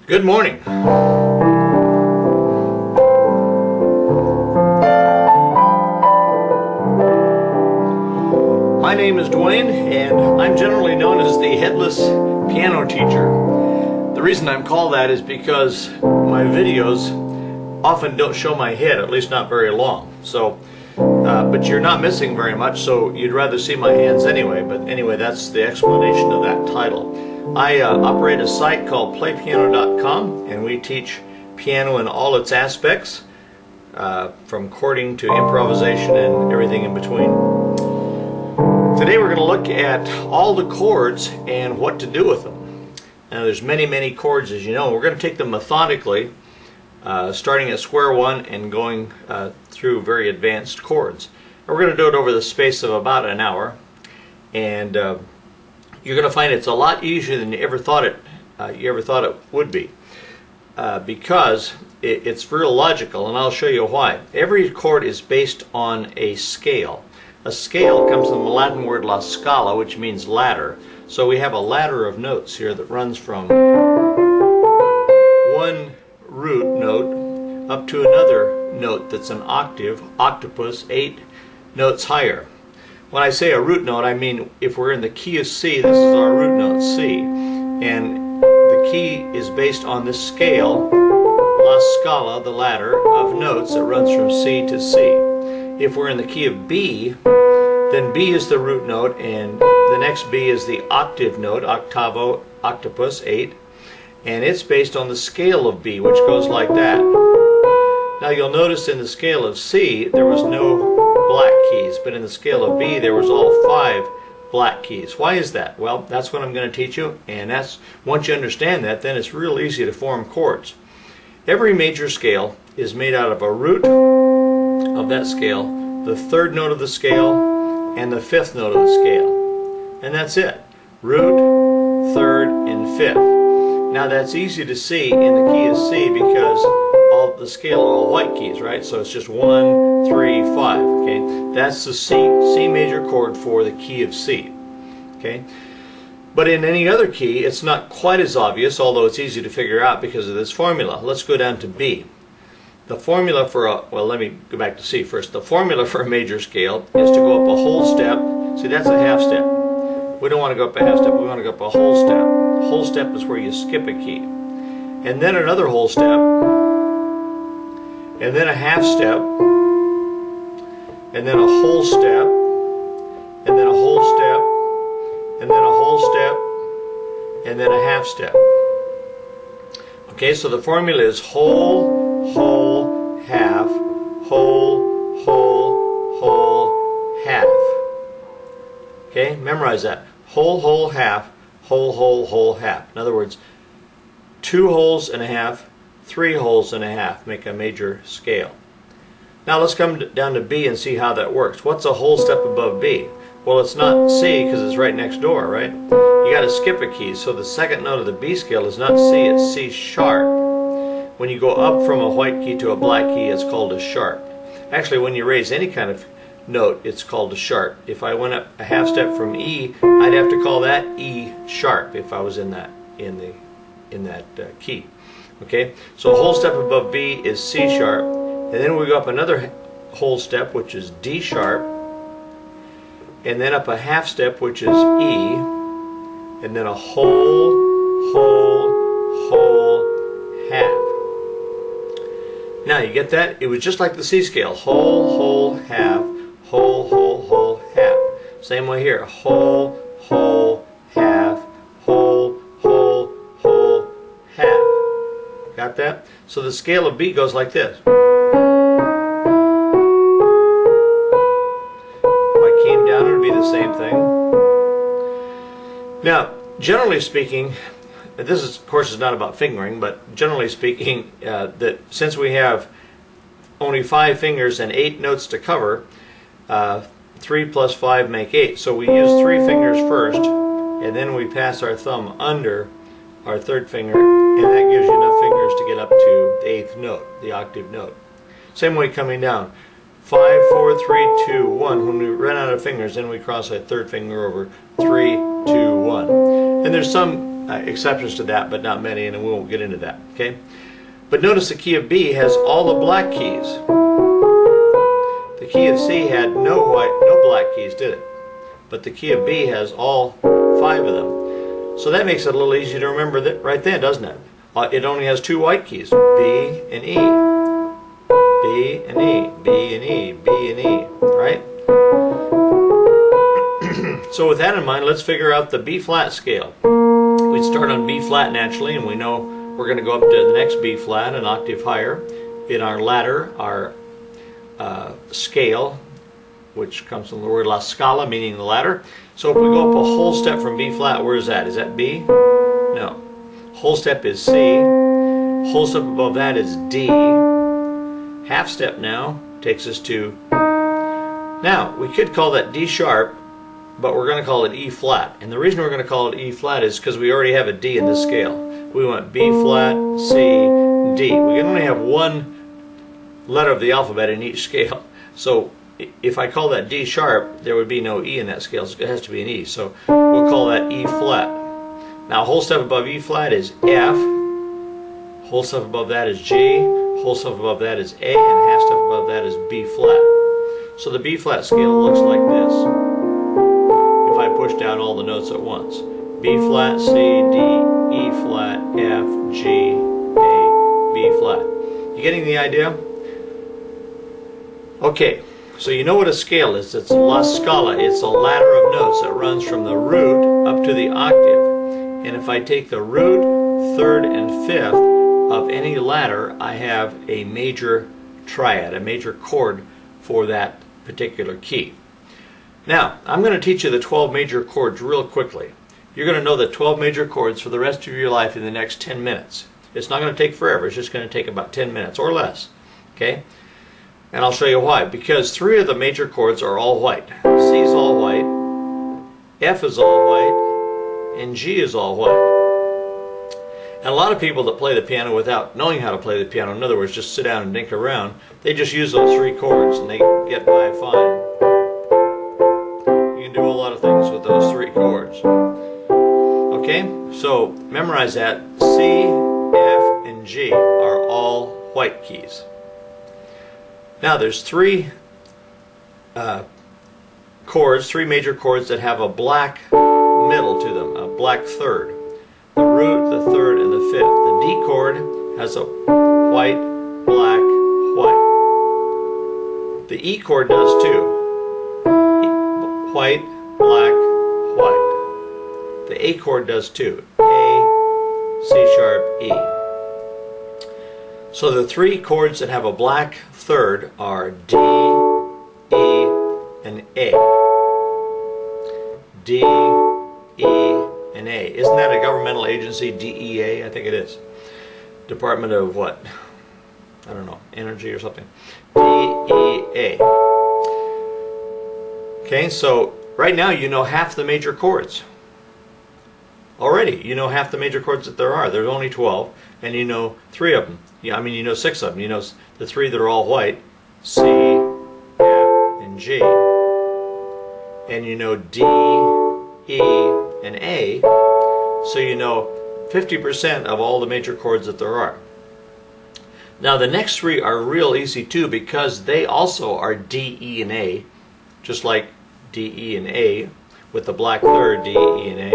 Good morning. My name is Dwayne, and I'm generally known as the headless piano teacher. The reason I'm called that is because my videos often don't show my head, at least not very long. So, but you're not missing very much, so you'd rather see my hands anyway. But anyway, that's the explanation of that title. I operate a site called playpiano.com, and we teach piano in all its aspects, from chording to improvisation and everything in between. Today we're going to look at all the chords and what to do with them. Now there's many chords, as you know. We're going to take them methodically, starting at square one and going through very advanced chords. And we're going to do it over the space of about an hour, and you're going to find it's a lot easier than you ever thought it would be, because it's real logical, and I'll show you why. Every chord is based on a scale. A scale comes from the Latin word la scala, which means ladder. So we have a ladder of notes here that runs from one root note up to another note that's an octave, octopus, 8 notes higher. When I say a root note, I mean if we're in the key of C, this is our root note C. And the key is based on this scale, la scala, the ladder of notes that runs from C to C. If we're in the key of B, then B is the root note, and the next B is the octave note, octavo, octopus, 8. And it's based on the scale of B, which goes like that. Now you'll notice in the scale of C, there was no black keys, but in the scale of B there was all 5 black keys. Why is that? Well, that's what I'm going to teach you, and that's once you understand that, then it's real easy to form chords. Every major scale is made out of a root of that scale, the 3rd note of the scale, and the 5th note of the scale. And that's it. Root, 3rd, and 5th. Now that's easy to see in the key of C because the scale are all white keys, right? So it's just 1, 3, 5. Okay, that's the C major chord for the key of C. Okay, but in any other key, it's not quite as obvious, although it's easy to figure out because of this formula. Let's go down to B. The formula for well, let me go back to C first. The formula for a major scale is to go up a whole step. See, that's a half step. We don't want to go up a half step. We want to go up a whole step. A whole step is where you skip a key, and then another whole step, and then a half step, and then a whole step, and then a whole step, and then a whole step, and then a half step. Okay, so the formula is whole, whole, half, whole, whole, whole, half. Okay, memorize that. Whole, whole, half, whole, whole, whole, half. In other words, 2 wholes and a half, 3 wholes and a half make a major scale. Now let's come down to B and see how that works. What's a whole step above B? Well, it's not C because it's right next door, right? You got to skip a key, so the 2nd note of the B scale is not C, it's C sharp. When you go up from a white key to a black key, it's called a sharp. Actually, when you raise any kind of note, it's called a sharp. If I went up a half step from E, I'd have to call that E sharp if I was in that key. Okay, so a whole step above B is C sharp, and then we go up another whole step, which is D sharp, and then up a half step, which is E, and then a whole, half. Now you get that? It was just like the C scale. Whole, half, whole, half. Same way here. Whole, half, whole, half. Got that? So the scale of B goes like this. If I came down, it would be the same thing. Now, generally speaking, this is, of course, is not about fingering, but generally speaking, that since we have only 5 fingers and 8 notes to cover, 3 plus 5 make 8. So we use 3 fingers first, and then we pass our thumb under our 3rd finger, and that gives you enough fingers to get up to the 8th note, the octave note. Same way coming down. 5, 4, 3, 2, 1. When we run out of fingers, then we cross our 3rd finger over. 3, 2, 1. And there's some exceptions to that, but not many, and we won't get into that. Okay, but notice the key of B has all the black keys. The key of C had no black keys, did it? But the key of B has all 5 of them. So that makes it a little easier to remember that right then, doesn't it? It only has 2 white keys, B and E. B and E, B and E, B and E, right? So with that in mind, let's figure out the B flat scale. We start on B flat naturally, and we know we're going to go up to the next B flat, an octave higher. In our ladder, our scale, which comes from the word la scala, meaning the ladder. So if we go up a whole step from B flat, where is that? Is that B? No. Whole step is C. Whole step above that is D. Half step now takes us to... Now, we could call that D sharp, but we're going to call it E flat. And the reason we're going to call it E flat is because we already have a D in this scale. We want B flat, C, D. We can only have one letter of the alphabet in each scale. So if I call that D sharp, there would be no E in that scale. So it has to be an E. So we'll call that E flat. Now, a whole step above E flat is F. Whole step above that is G. Whole step above that is A. And half step above that is B flat. So the B flat scale looks like this. If I push down all the notes at once. B flat, C, D, E flat, F, G, A, B flat. You getting the idea? Okay, so you know what a scale is. It's la scala. It's a ladder of notes that runs from the root up to the octave. And if I take the root, third, and fifth of any ladder, I have a major triad, a major chord for that particular key. Now, I'm going to teach you the 12 major chords real quickly. You're going to know the 12 major chords for the rest of your life in the next 10 minutes. It's not going to take forever. It's just going to take about 10 minutes or less. Okay? And I'll show you why. Because 3 of the major chords are all white. C is all white, F is all white, and G is all white. And a lot of people that play the piano without knowing how to play the piano, in other words, just sit down and dink around, they just use those 3 chords and they get by fine. You can do a lot of things with those 3 chords. Okay, so memorize that. C, F, and G are all white keys. Now there's 3 chords, 3 major chords that have a black middle to them, a black third. The root, the third, and the fifth. The D chord has a white, black, white. The E chord does too. White, black, white. The A chord does too. A, C sharp, E. So the 3 chords that have a black third are D, E, and A. D, E, and A. Isn't that a governmental agency, DEA? I think it is. Department of what? I don't know, energy or something. DEA. Okay, so right now you know half the major chords. Already, you know half the major chords that there are. There's only 12, and you know 3 of them. Yeah, I mean, you know 6 of them. You know the 3 that are all white, C, F, and G. And you know D, E, and A. So you know 50% of all the major chords that there are. Now the next 3 are real easy too, because they also are D, E, and A, just like D, E, and A, with the black third, D, E, and A.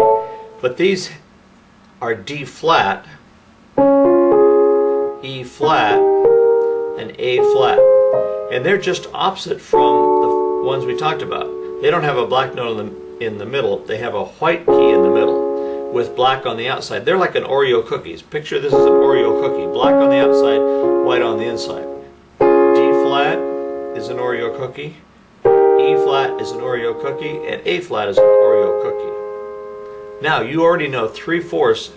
But these are D flat, E flat, and A flat. And they're just opposite from the ones we talked about. They don't have a black note in the middle. They have a white key in the middle with black on the outside. They're like an Oreo cookies. Picture this as an Oreo cookie. Black on the outside, white on the inside. D flat is an Oreo cookie. E flat is an Oreo cookie. And A flat is an Oreo cookie. Now, you already know 3/4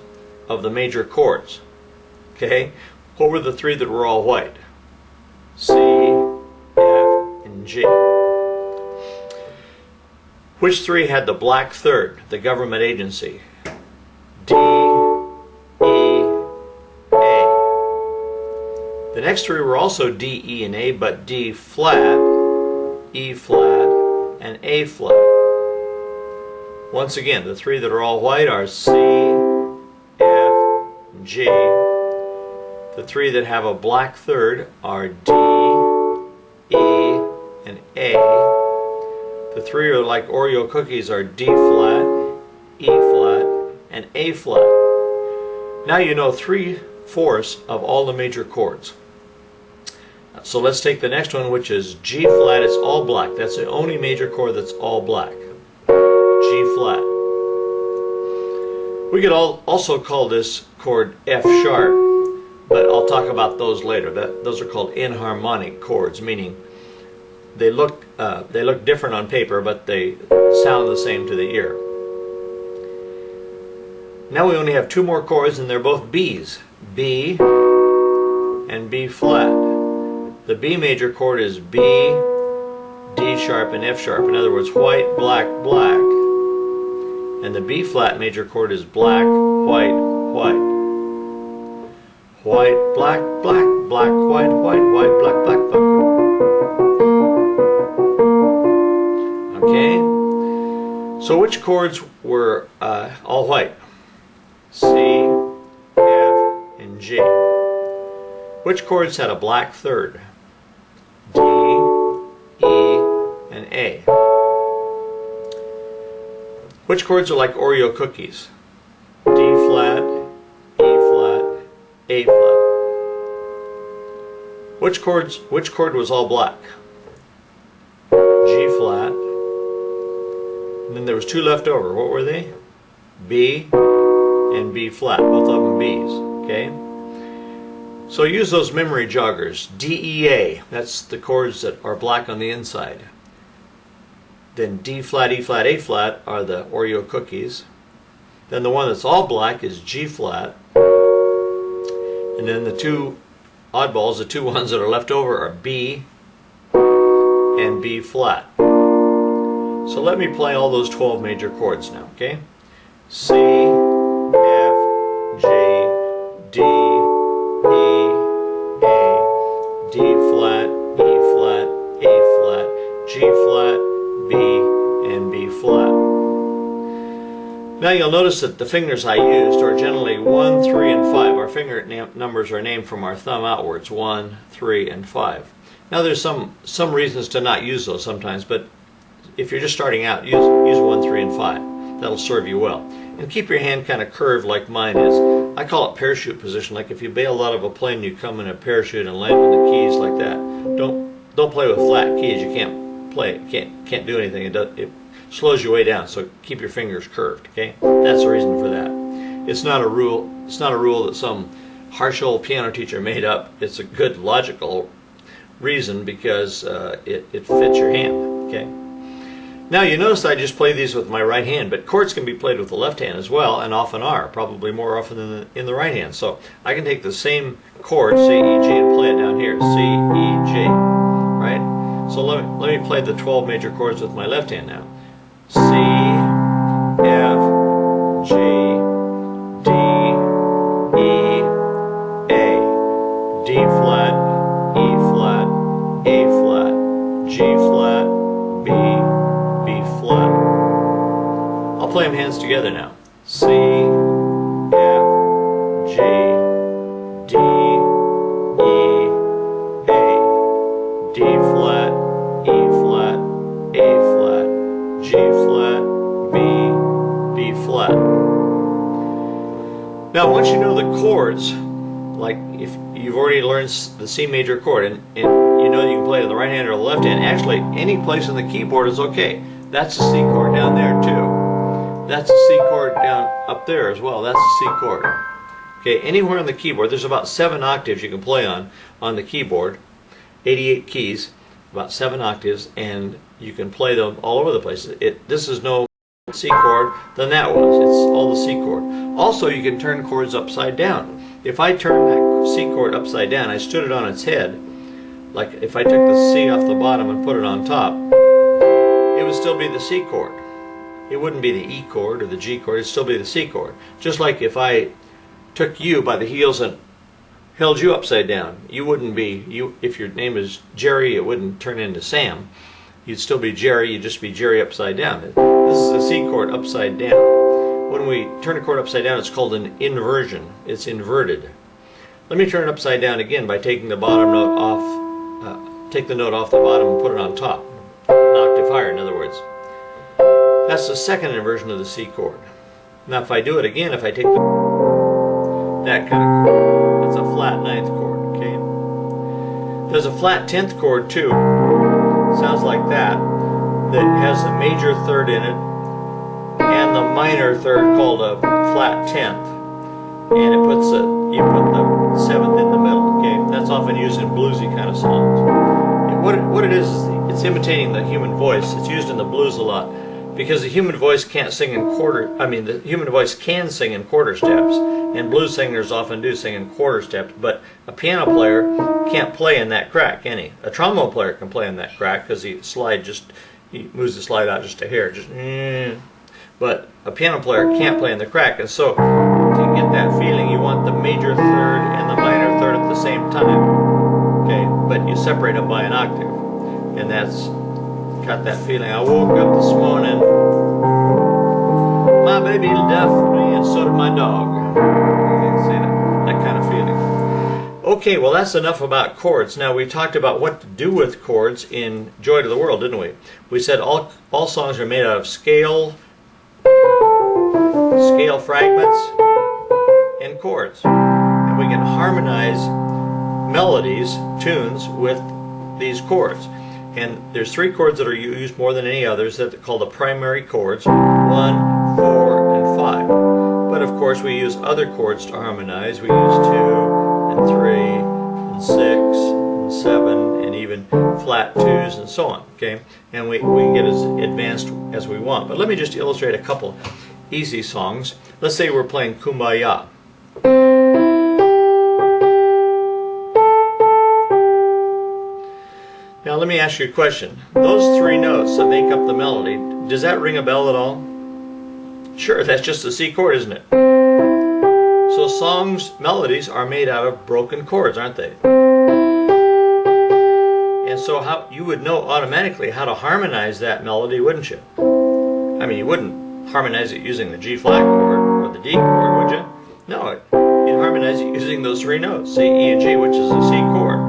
of the major chords. Okay? What were the 3 that were all white? C, F, and G. Which 3 had the black third, the government agency? D, E, A. The next 3 were also D, E, and A, but D flat, E flat, and A flat. Once again, the 3 that are all white are C, G. The three that have a black third are D, E, and A. The three are like Oreo cookies are D flat, E flat, and A flat. Now you know 3/4 of all the major chords. So let's take the next one, which is G flat. It's all black. That's the only major chord that's all black. G flat. We could also call this chord F sharp, but I'll talk about those later. Those are called inharmonic chords, meaning they look different on paper, but they sound the same to the ear. Now we only have two more chords, and they're both B's. B and B flat. The B major chord is B, D sharp, and F sharp. In other words, white, black, black. And the B flat major chord is black, white, white. White, black, black, black, white, white, white, black, black, black. Okay? So which chords were all white? C, F, and G. Which chords had a black third? D, E, and A. Which chords are like Oreo cookies? D flat, E flat, A flat. Which chord was all black? G flat. And then there was two left over. What were they? B and B flat. Both of them B's. Okay? So use those memory joggers. D, E, A. That's the chords that are black on the inside. Then D flat, E flat, A flat are the Oreo cookies. Then the one that's all black is G flat. And then the two oddballs, the two ones that are left over, are B and B flat. So let me play all those 12 major chords now, okay? C, F, G, D, E, A, D flat, E flat, A flat, G flat, B, and B flat. Now you'll notice that the fingers I used are generally 1, 3, and 5. Our finger numbers are named from our thumb outwards, 1, 3, and 5. Now there's some reasons to not use those sometimes, but if you're just starting out, use 1, 3, and 5. That'll serve you well. And keep your hand kind of curved like mine is. I call it parachute position. Like if you bail out of a plane, you come in a parachute and land on the keys like that. Don't play with flat keys. You can't play. Can't do anything. It slows you way down. So keep your fingers curved. Okay, that's the reason for that. It's not a rule. It's not a rule that some harsh old piano teacher made up. It's a good logical reason because it fits your hand. Okay. Now you notice I just play these with my right hand, but chords can be played with the left hand as well, and often are, probably more often than in the right hand. So I can take the same chord, C, E, G, and play it down here, C, E, G, right? So let me play the 12 major chords with my left hand now. C, F, G, D, E, A, D flat, E flat, A flat, G flat, B, B flat. I'll play them hands together now. C, F, G, D, E, A, D flat, E flat, A flat, G flat, B, B flat. Now once you know the chords, like if you've already learned the C major chord and you know you can play it in the right hand or the left hand, actually any place on the keyboard is okay. That's the C chord down there too. That's the C chord down up there as well. That's the C chord. Okay, anywhere on the keyboard, there's about 7 octaves you can play on the keyboard. 88 keys, about 7 octaves, and you can play them all over the place. This is no C chord than that was. It's all the C chord. Also, you can turn chords upside down. If I turn that C chord upside down, I stood it on its head, like if I took the C off the bottom and put it on top, it would still be the C chord. It wouldn't be the E chord or the G chord, it'd still be the C chord. Just like if I took you by the heels and held you upside down, you wouldn't be, if your name is Jerry, it wouldn't turn into Sam. You'd still be Jerry, you'd just be Jerry upside down. This is the C chord upside down. when we turn a chord upside down, it's called an inversion. It's inverted. Let me turn it upside down again by taking the bottom note off, take the note off the bottom and put it on top. An octave higher, in other words. That's the second inversion of the C chord. Now if I do it again, if I take that kind of chord, that's a flat ninth chord, okay? There's a flat 10th chord too, sounds like that has a major third in it and the minor third called a flat 10th, and you put the 7th in the middle, okay? That's often used in bluesy kind of songs. And what it is it's imitating the human voice. It's used in the blues a lot because the human voice can't sing in the human voice can sing in quarter steps, and blues singers often do sing in quarter steps, but a piano player can't play in that crack, can he? A trombone player can play in that crack because he moves the slide out just a hair, but a piano player can't play in the crack, and so to get that feeling you want the major third and the minor third at the same time, okay? But you separate them by an octave, and that's got that feeling. I woke up this morning, my baby left me and so did my dog. You see that kind of feeling. Okay, well that's enough about chords. Now we talked about what to do with chords in Joy to the World, didn't we? We said all songs are made out of scale fragments and chords, and we can harmonize melodies, tunes with these chords. And there's 3 chords that are used more than any others that are called the primary chords: 1, 4, and 5. But of course we use other chords to harmonize. We use 2 and 3 and 6 and 7 and even flat 2s and so on, okay? And we can get as advanced as we want. But let me just illustrate a couple easy songs. Let's say we're playing Kumbaya. Now let me ask you a question. Those 3 notes that make up the melody, does that ring a bell at all? Sure, that's just the C chord, isn't it? So melodies are made out of broken chords, aren't they? And so you would know automatically how to harmonize that melody, wouldn't you? I mean, you wouldn't harmonize it using the G flat chord or the D chord, would you? No, you'd harmonize it using those 3 notes, C, E, and G, which is the C chord.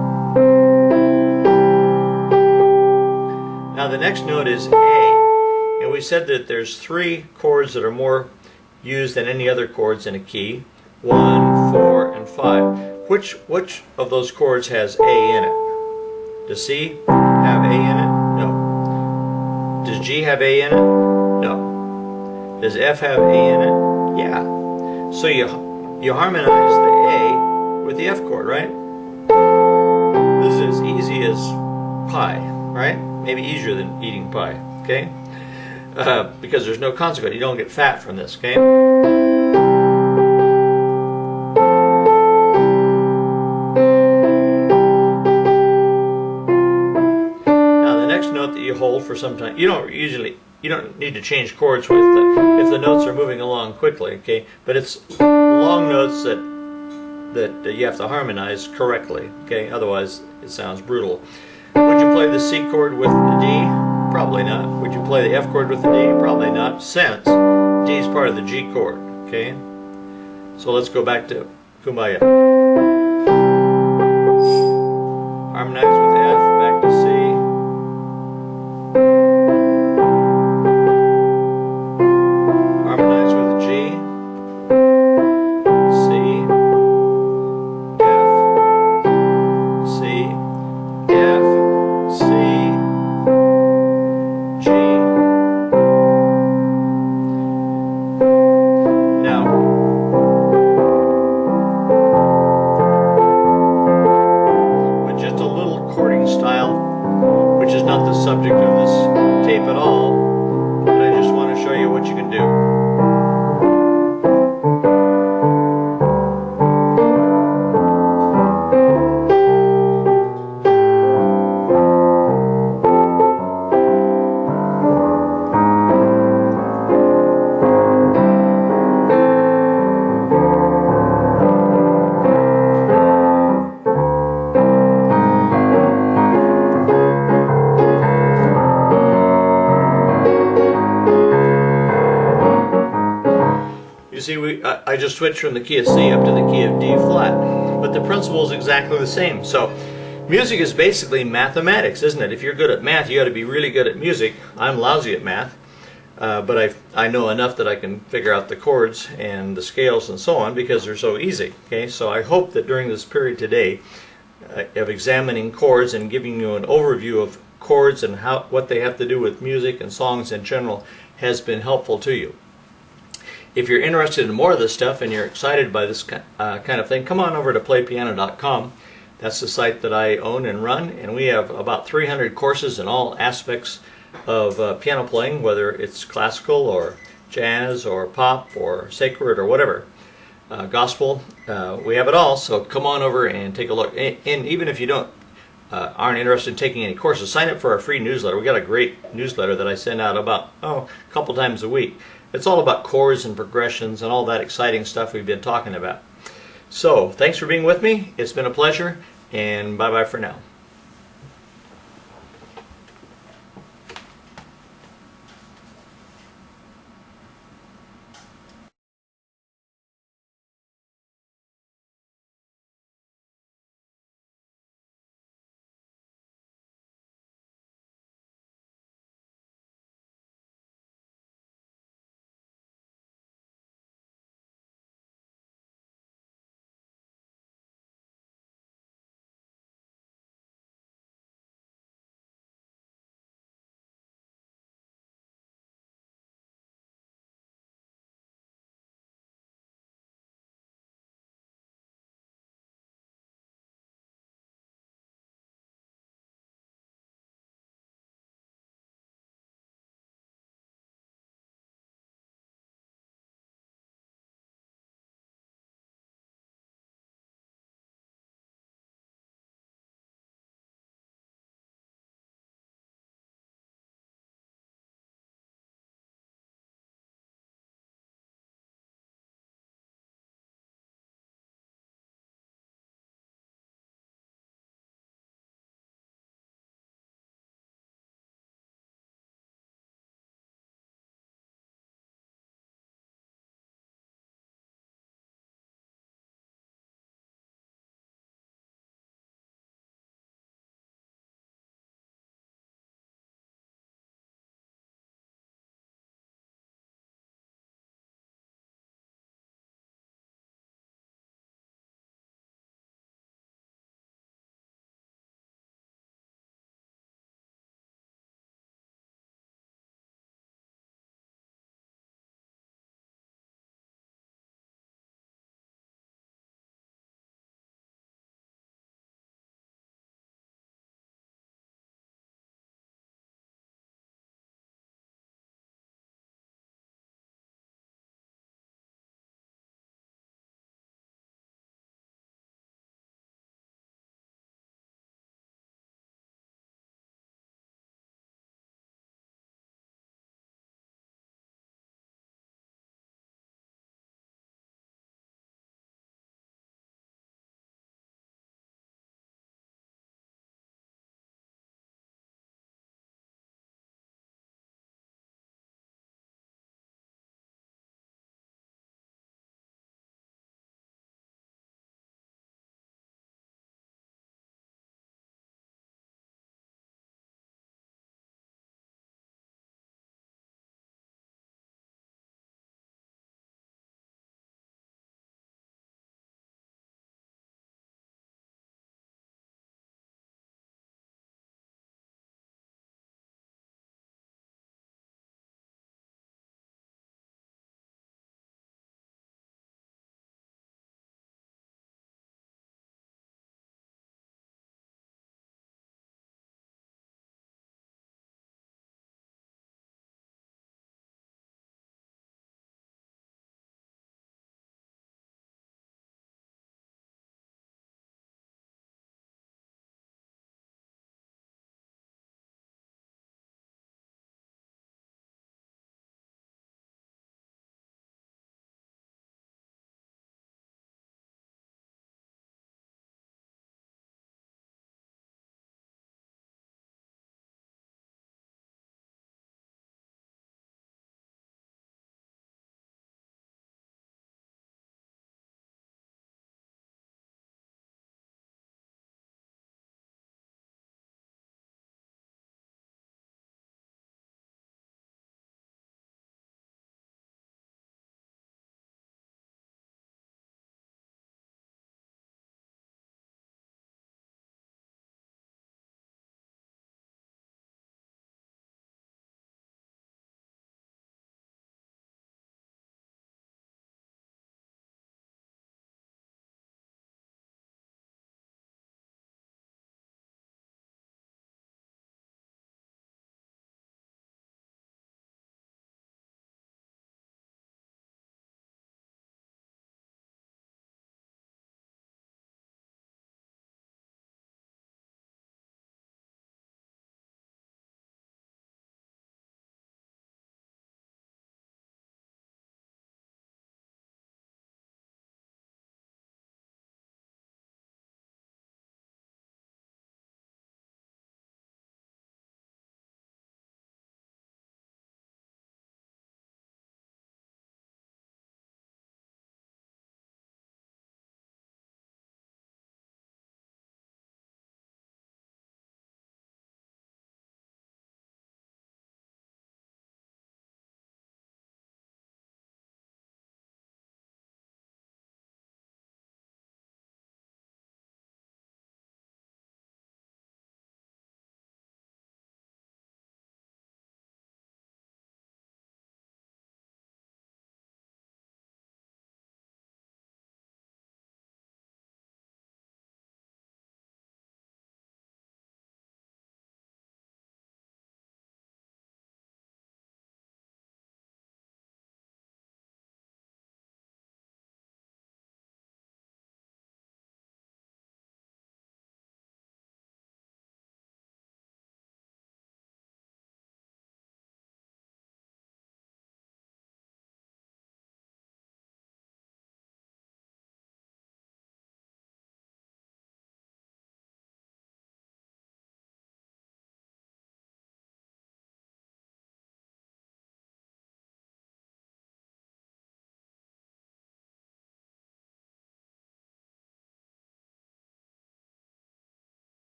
Now the next note is A, and we said that there's 3 chords that are more used than any other chords in a key: 1, 4, and 5. Which of those chords has A in it? Does C have A in it? No. Does G have A in it? No. Does F have A in it? Yeah. So you harmonize the A with the F chord, right? This is as easy as pie, right? Maybe easier than eating pie, okay? Because there's no consequence. You don't get fat from this, okay? Now the next note that you hold for some time, you don't need to change chords with if the notes are moving along quickly, okay? But it's long notes that you have to harmonize correctly, okay? Otherwise it sounds brutal. Would you play the C chord with the D? Probably not. Would you play the F chord with the D? Probably not, since D is part of the G chord, okay? So let's go back to Kumbaya. Harmonize with F, back to C. Harmonize with G, C, F, C, F, C, G. Now, with just a little chord see, I just switched from the key of C up to the key of D flat, but the principle is exactly the same. So music is basically mathematics, isn't it? If you're good at math, you got to be really good at music. I'm lousy at math, but I know enough that I can figure out the chords and the scales and so on because they're so easy. Okay, so I hope that during this period today of examining chords and giving you an overview of chords and what they have to do with music and songs in general has been helpful to you. If you're interested in more of this stuff and you're excited by this kind of thing, come on over to playpiano.com. That's the site that I own and run, and we have about 300 courses in all aspects of piano playing, whether it's classical or jazz or pop or sacred or whatever, gospel. We have it all, so come on over and take a look. And even if you aren't interested in taking any courses, sign up for our free newsletter. We got a great newsletter that I send out about a couple times a week. It's all about chords and progressions and all that exciting stuff we've been talking about. So, thanks for being with me. It's been a pleasure, and bye-bye for now.